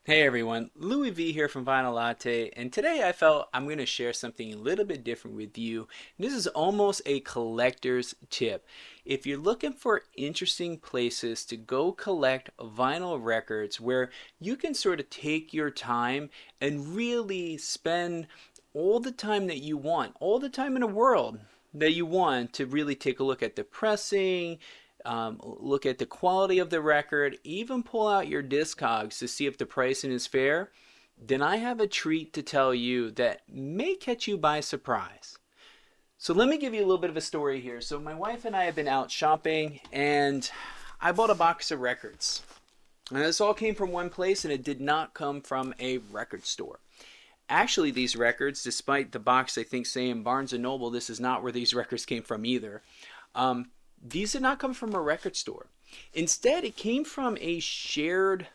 Hey everyone, Louis V here from Vinyl Latte, and today I felt I'm going to share something a little bit different with you. This is almost a collector's tip. If you're looking for interesting places to go collect vinyl records where you can sort of take your time and really spend all the time that you want, all the time in the world that you want to really take a look at the pressing, look at the quality of the record, even pull out your discogs to see if the pricing is fair, then I have a treat to tell you that may catch you by surprise. So let me give you a little bit of a story here. So my wife and I have been out shopping and I bought a box of records. And this all came from one place and it did not come from a record store. Actually, these records, despite the box I think saying Barnes& and Noble, this is not where these records came from either. These did not come from a record store. Instead, it came from a shared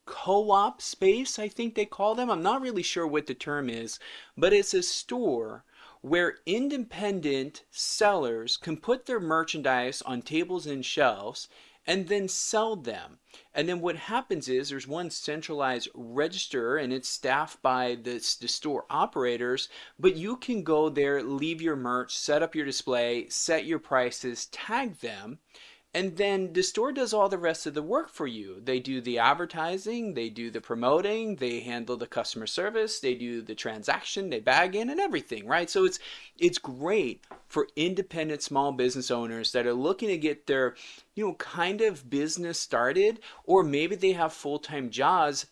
co-op space, I think they call them. I'm not really sure what the term is, but it's a store where independent sellers can put their merchandise on tables and shelves and then sell them. And then what happens is there's one centralized register and it's staffed by the store operators, but you can go there, leave your merch, set up your display, set your prices, tag them, and then the store does all the rest of the work for you. They do the advertising, they do the promoting, they handle the customer service, they do the transaction, they bag in and everything, right? So it's great for independent small business owners that are looking to get their, kind of business started, or maybe they have full-time jobs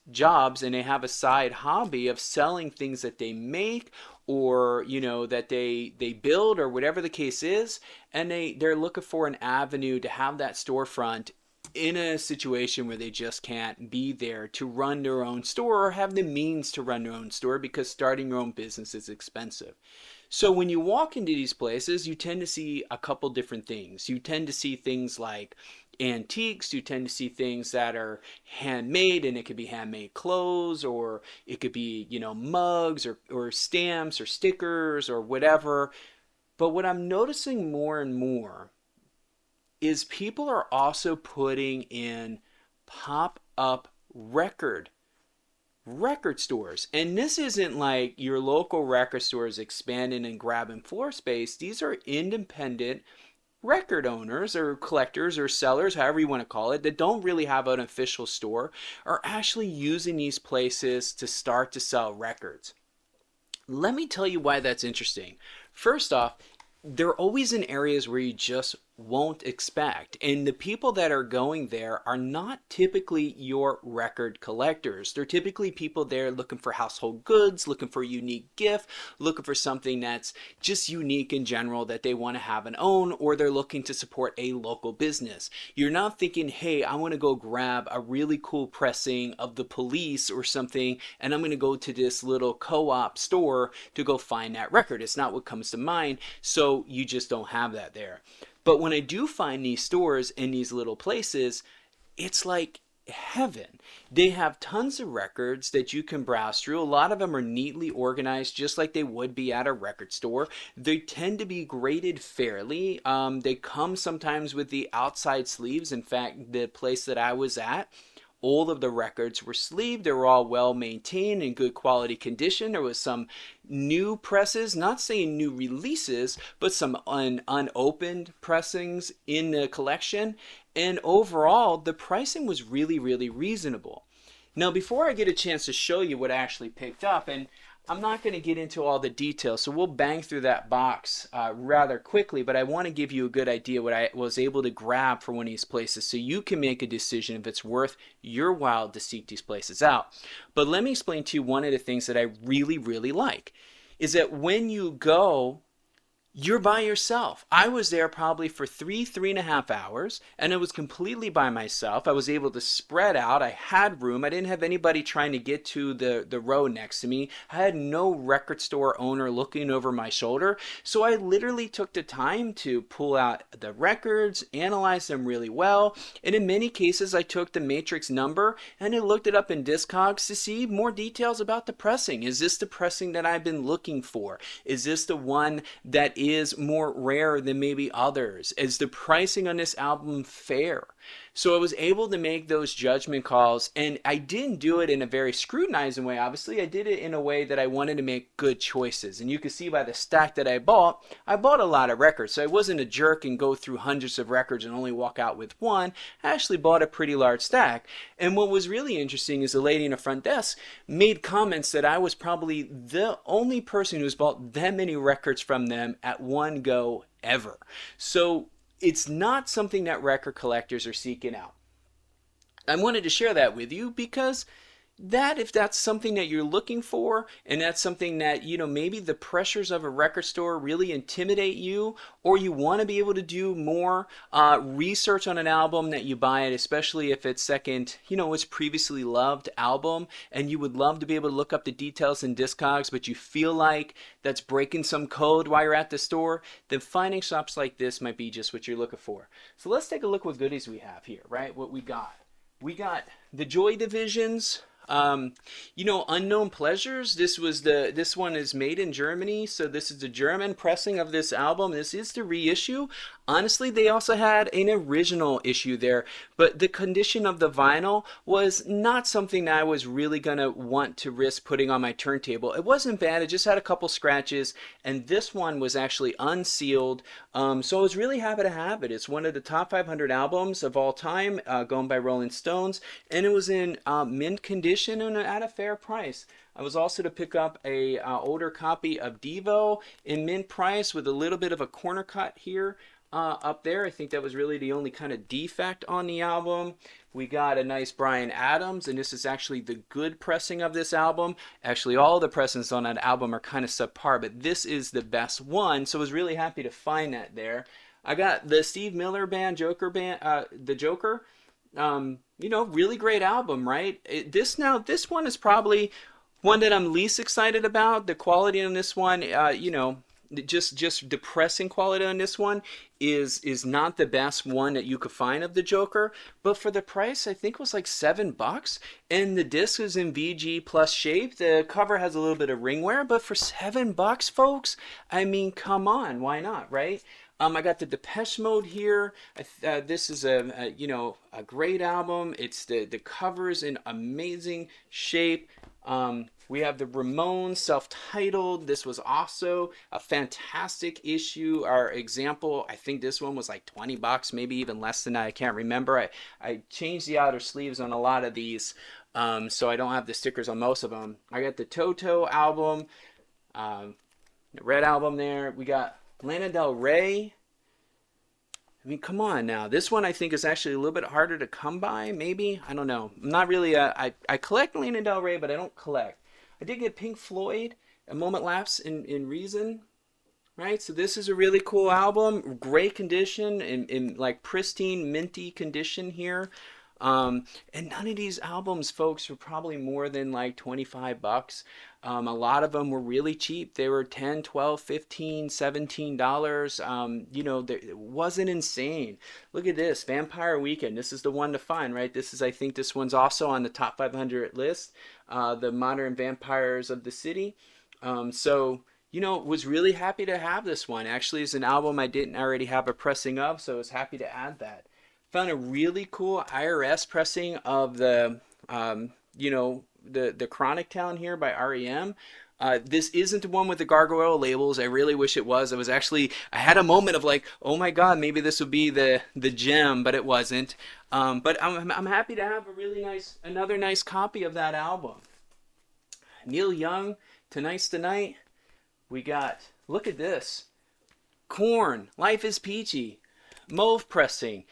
and they have a side hobby of selling things that they make or that they build or whatever the case is, and they're looking for an avenue to have that storefront in a situation where they just can't be there to run their own store or have the means to run their own store because starting your own business is expensive. So when you walk into these places, you tend to see a couple different things. You tend to see things like antiques, you tend to see things that are handmade, and it could be handmade clothes, or it could be, mugs or stamps or stickers or whatever. But what I'm noticing more and more is people are also putting in pop-up record stores. And this isn't like your local record stores expanding and grabbing floor space. These are independent record owners or collectors or sellers, however you want to call it, that don't really have an official store, are actually using these places to start to sell records. Let me tell you why that's interesting. First off, they're always in areas where you just won't expect. And the people that are going there are not typically your record collectors. They're typically people there looking for household goods, looking for a unique gift, looking for something that's just unique in general that they want to have and own, or they're looking to support a local business. You're not thinking, hey, I want to go grab a really cool pressing of the Police or something, and I'm going to go to this little co-op store to go find that record. It's not what comes to mind, so you just don't have that there. But when I do find these stores in these little places, it's like heaven. They have tons of records that you can browse through. A lot of them are neatly organized just like they would be at a record store. They tend to be graded fairly. They come sometimes with the outside sleeves. In fact, the place that I was at, all of the records were sleeved. They were all well maintained in good quality condition. There was some new presses, not saying new releases, but some unopened pressings in the collection. And overall, the pricing was really, really reasonable. Now, before I get a chance to show you what I actually picked up, and I'm not going to get into all the details, so we'll bang through that box rather quickly, but I want to give you a good idea what I was able to grab for one of these places so you can make a decision if it's worth your while to seek these places out. But let me explain to you one of the things that I really, really like is that when you go, you're by yourself. I was there probably for 3.5 hours, and I was completely by myself. I was able to spread out. I had room. I didn't have anybody trying to get to the row next to me. I had no record store owner looking over my shoulder. So I literally took the time to pull out the records, analyze them really well, and in many cases I took the matrix number and I looked it up in Discogs to see more details about the pressing. Is this the pressing that I've been looking for? Is this the one that is more rare than maybe others? Is the pricing on this album fair? So I was able to make those judgment calls, and I didn't do it in a very scrutinizing way. Obviously, I did it in a way that I wanted to make good choices. And you can see by the stack that I bought a lot of records. So I wasn't a jerk and go through hundreds of records and only walk out with one. I actually bought a pretty large stack. And what was really interesting is the lady in the front desk made comments that I was probably the only person who's bought that many records from them at one go ever. So it's not something that record collectors are seeking out. I wanted to share that with you because that if that's something that you're looking for, and that's something that maybe the pressures of a record store really intimidate you, or you want to be able to do more research on an album that you buy it, especially if it's second, it's previously loved album, and you would love to be able to look up the details in Discogs, but you feel like that's breaking some code while you're at the store, then finding shops like this might be just what you're looking for. So let's take a look what goodies we have here, right? What we got. We got the Joy Divisions. Unknown Pleasures. This one is made in Germany, so this is the German pressing of this album. This is the reissue. Honestly, they also had an original issue there, but the condition of the vinyl was not something that I was really gonna want to risk putting on my turntable. It wasn't bad, it just had a couple scratches, and this one was actually unsealed, so I was really happy to have it. It's one of the top 500 albums of all time, going by Rolling Stones, and it was in mint condition and at a fair price. I was also to pick up a older copy of Devo in mint price with a little bit of a corner cut here. Up there, I think that was really the only kind of defect on the album. We got a nice Bryan Adams, and this is actually the good pressing of this album. Actually, all the pressings on that album are kind of subpar, but this is the best one, so I was really happy to find that there. I got the Steve Miller Band, the Joker. Really great album, right? This one is probably one that I'm least excited about. The quality on this one, just the pressing quality on this one is not the best one that you could find of the Joker, but for the price, I think it was like $7, and the disc is in VG plus shape. The cover has a little bit of ring wear, but for $7, folks, I mean, come on, why not, right? I got the Depeche Mode here. This is a great album. It's the cover's in amazing shape. We have the Ramones, self-titled. This was also a fantastic issue. Our example, I think this one was like $20, maybe even less than that. I can't remember. I changed the outer sleeves on a lot of these, so I don't have the stickers on most of them. I got the Toto album, the Red album there. We got Lana Del Rey. I mean, come on now. This one I think is actually a little bit harder to come by, maybe. I don't know. I'm not really I collect Lana Del Rey, but I don't collect. I did get Pink Floyd, A Moment Lapse in Reason, right? So this is a really cool album. Great condition, in like pristine, minty condition here. And none of these albums, folks, were probably more than like $25. A lot of them were really cheap. They were $10, $12, $15, $17. It wasn't insane. Look at this, Vampire Weekend. This is the one to find, right? I think this one's also on the top 500 list, the Modern Vampires of the City. Was really happy to have this one. Actually, it's an album I didn't already have a pressing of, so I was happy to add that. Found a really cool IRS pressing of the Chronic Town here by REM. This isn't the one with the gargoyle labels. I really wish it was. I had a moment of like, oh my god, maybe this would be the gem, but it wasn't. But I'm happy to have another nice copy of that album. Neil Young, Tonight's the Night. We got, look at this, Korn, Life is Peachy, Mauve pressing.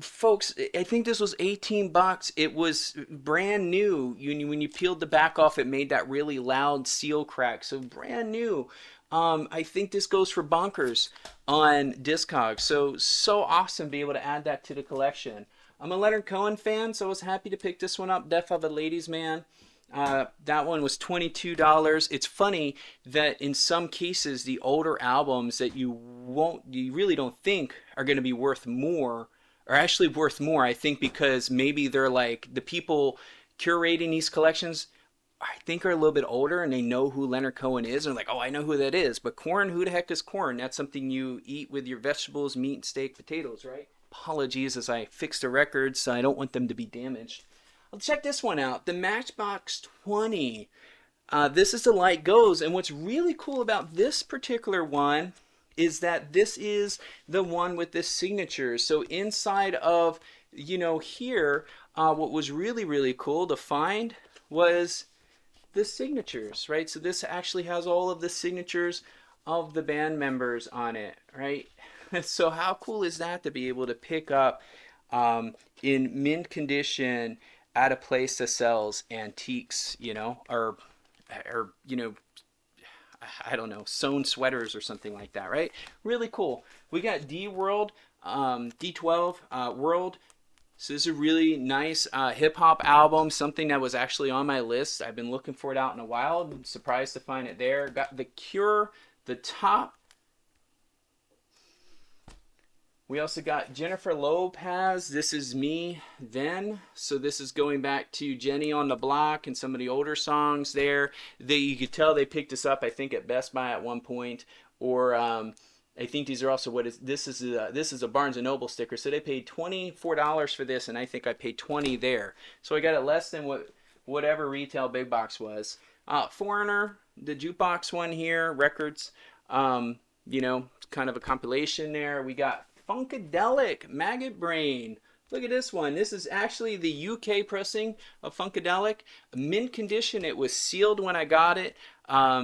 Folks, I think this was $18. It was brand new. When you peeled the back off, it made that really loud seal crack. So brand new. I think this goes for bonkers on Discogs. So awesome to be able to add that to the collection. I'm a Leonard Cohen fan, so I was happy to pick this one up. Death of a Ladies Man. That one was $22. It's funny that in some cases, the older albums that you really don't think are going to be worth more are actually worth more, I think, because maybe they're like the people curating these collections, I think, are a little bit older and they know who Leonard Cohen is and they're like, oh, I know who that is. But corn, who the heck is corn? That's something you eat with your vegetables, meat, steak, potatoes, right? Apologies as I fix the records, so I don't want them to be damaged. Well, check this one out, the Matchbox 20. This is the Light Goes, and what's really cool about this particular one is that this is the one with the signatures. So inside of, here, what was really, really cool to find was the signatures, right? So this actually has all of the signatures of the band members on it, right? So how cool is that to be able to pick up in mint condition at a place that sells antiques, or I don't know, sewn sweaters or something like that, right? Really cool. We got D World, D12 World. So this is a really nice hip hop album, something that was actually on my list. I've been looking for it out in a while. I'm surprised to find it there. Got The Cure, The Top. We also got Jennifer Lopez, This Is Me Then. So this is going back to Jenny on the Block and some of the older songs there. You could tell they picked this up, I think, at Best Buy at one point. Or I think these are also this is a Barnes & Noble sticker. So they paid $24 for this, and I think I paid $20 there. So I got it less than whatever retail big box was. Foreigner, the jukebox one here, records, kind of a compilation there. We got Funkadelic, Maggot Brain. Look at this one. This is actually the UK pressing of Funkadelic. Mint condition. It was sealed when I got it.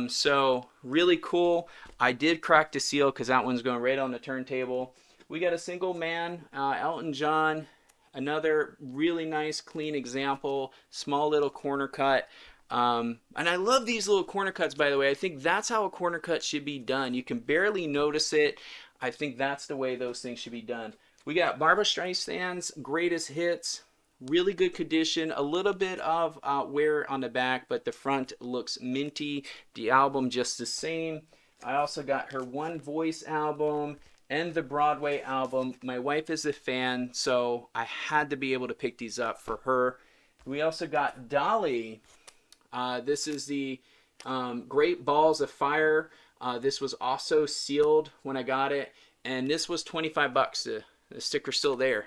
So really cool. I did crack the seal because that one's going right on the turntable. We got a Single Man, Elton John. Another really nice, clean example. Small little corner cut. And I love these little corner cuts, by the way. I think that's how a corner cut should be done. You can barely notice it. I think that's the way those things should be done. We got Barbra Streisand's Greatest Hits. Really good condition. A little bit of wear on the back, but the front looks minty. The album just the same. I also got her One Voice album and the Broadway album. My wife is a fan, so I had to be able to pick these up for her. We also got Dolly. This is the Great Balls of Fire. This was also sealed when I got it, and this was $25. The sticker's still there,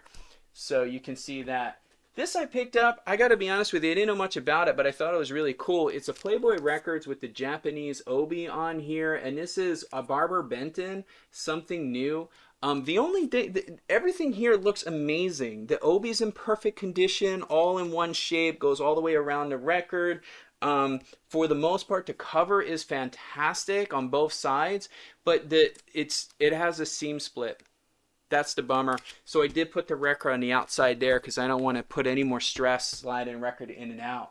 so you can see that. This I picked up. I got to be honest with you, I didn't know much about it, but I thought it was really cool. It's a Playboy Records with the Japanese obi on here, and this is a Barbi Benton, something new. The only thing, everything here looks amazing. The obi's in perfect condition, all in one shape, goes all the way around the record. For the most part, the cover is fantastic on both sides, but it has a seam split. That's the bummer. So I did put the record on the outside there because I don't want to put any more stress sliding record in and out.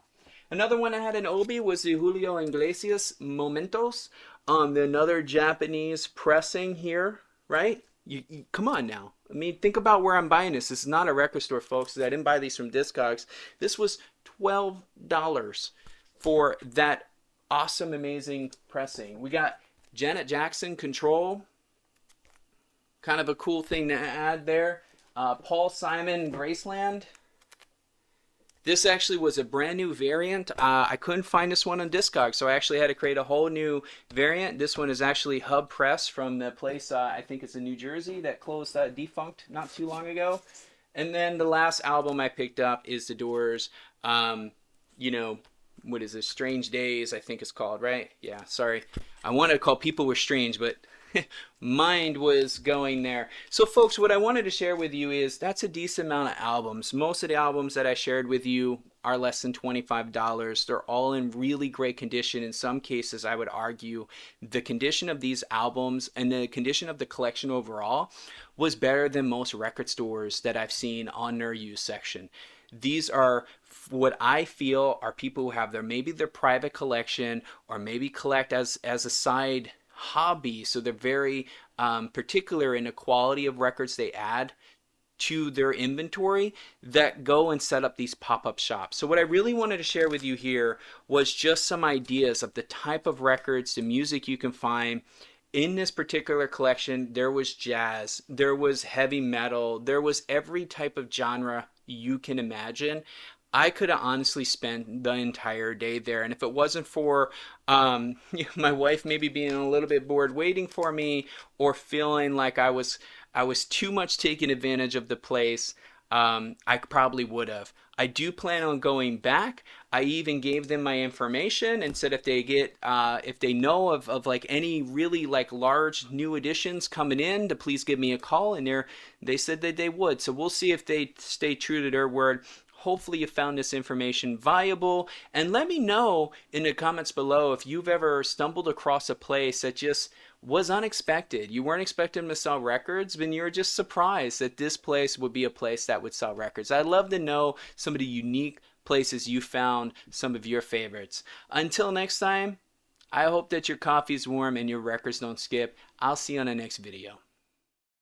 Another one I had in obi was the Julio Iglesias Momentos. Another Japanese pressing here, right? Come on now. I mean, think about where I'm buying this. This is not a record store, folks. I didn't buy these from Discogs. This was $12 for that awesome, amazing pressing. We got Janet Jackson, Control. Kind of a cool thing to add there. Paul Simon, Graceland. This actually was a brand new variant. I couldn't find this one on Discogs, so I actually had to create a whole new variant. This one is actually Hub Press from the place, I think it's in New Jersey, that closed, defunct not too long ago. And then the last album I picked up is The Doors. What is this? Strange Days, I think it's called, right? Yeah, sorry. I wanted to call People Were Strange, but mind was going there. So folks, what I wanted to share with you is that's a decent amount of albums. Most of the albums that I shared with you are less than $25. They're all in really great condition. In some cases, I would argue the condition of these albums and the condition of the collection overall was better than most record stores that I've seen on their used section. These are what I feel are people who have maybe their private collection or maybe collect as a side hobby. So they're very particular in the quality of records they add to their inventory that go and set up these pop-up shops. So what I really wanted to share with you here was just some ideas of the type of records, the music you can find. In this particular collection, there was jazz, there was heavy metal, there was every type of genre you can imagine. I could have honestly spent the entire day there, and if it wasn't for my wife maybe being a little bit bored waiting for me, or feeling like I was I was too much taking advantage of the place. I probably would have. I do plan on going back. I even gave them my information and said if they know of like any really like large new additions coming in, to please give me a call. And they said that they would. So we'll see if they stay true to their word. Hopefully you found this information valuable, and let me know in the comments below if you've ever stumbled across a place that just was unexpected. You weren't expecting to sell records, but you were just surprised that this place would be a place that would sell records. I'd love to know some of the unique places you found some of your favorites. Until next time, I hope that your coffee's warm and your records don't skip. I'll see you on the next video.